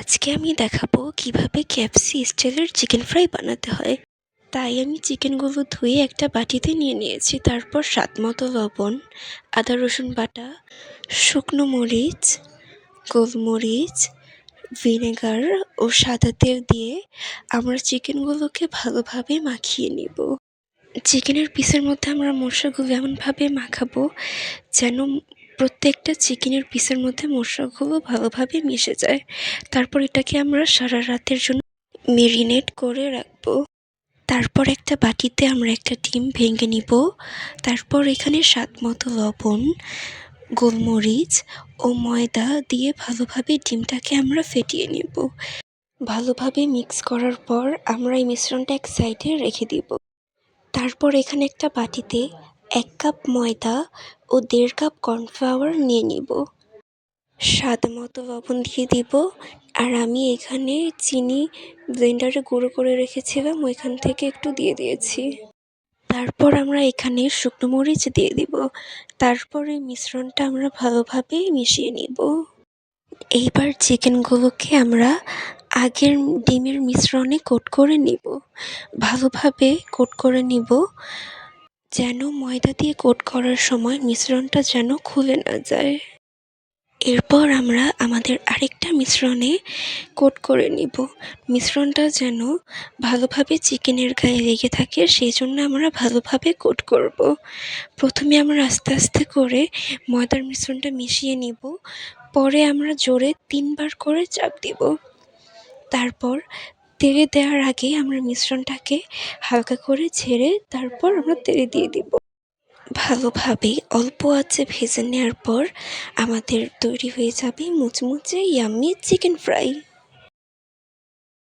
আজকে আমি দেখাবো কিভাবে কেএফসি স্টাইলের চিকেন ফ্রাই বানাতে হয়। তাই আমি চিকেনগুলো ধুয়ে একটা বাটিতে নিয়ে নিয়েছি। তারপর স্বাদমতো লবণ, আদা রসুন বাটা, শুকনো মরিচ, গোলমরিচ, ভিনেগার ও সাদা তেল দিয়ে আমরা চিকেনগুলোকে ভালোভাবে মাখিয়ে নিব। চিকেনের পিসের মধ্যে আমরা মশলাগুলো এমনভাবে মাখাবো যেন প্রত্যেকটা চিকেনের পিসের মধ্যে মশলাগুলো ভালোভাবে মিশে যায়। তারপর এটাকে আমরা সারা রাতের জন্য মেরিনেট করে রাখবো। তারপর একটা বাটিতে আমরা একটা ডিম ভেঙে নিব। তারপর এখানে স্বাদমতো লবণ, গোলমরিচ ও ময়দা দিয়ে ভালোভাবে ডিমটাকে আমরা ফেটিয়ে নিব। ভালোভাবে মিক্স করার পর আমরা এই মিশ্রণটা এক সাইডে রেখে দিব। তারপর এখানে একটা বাটিতে 1 কাপ ময়দা ও 1.5 কাপ কর্নফ্লাওয়ার নিয়ে নিব। স্বাদমতো লবণ দিয়ে দিব। আর আমি এখানে চিনি ব্লেন্ডারে গুঁড়ো করে রেখেছিলাম, ওইখান থেকে একটু দিয়ে দিয়েছি। তারপর আমরা এখানে শুকনো মরিচ দিয়ে দিব। তারপর এই মিশ্রণটা আমরা ভালোভাবে মিশিয়ে নিব। এইবার চিকেনগুলোকে আমরা আগের ডিমের মিশ্রণে কোট করে নিব। ভালোভাবে কোট করে নিব যেন ময়দা দিয়ে কোট করার সময় মিশ্রণটা যেন খুলে না যায়। এরপর আমরা আমাদের আরেকটা মিশ্রণে কোট করে নিব। মিশ্রণটা যেন ভালোভাবে চিকেনের গায়ে লেগে থাকে, সেই জন্য আমরা ভালোভাবে কোট করব। প্রথমে আমরা আস্তে আস্তে করে ময়দার মিশ্রণটা মিশিয়ে নিব। পরে আমরা জোরে 3 বার করে চাপ দিব। তারপর তেলে দেওয়ার আগে আমরা মিশ্রণটাকে হালকা করে ঝেড়ে তারপর আমরা তেলে দিয়ে দিব। ভালোভাবে অল্প আঁচে ভেজে নেওয়ার পর আমাদের তৈরি হয়ে যাবে মুচমুচে ইয়াম্মি চিকেন ফ্রাই।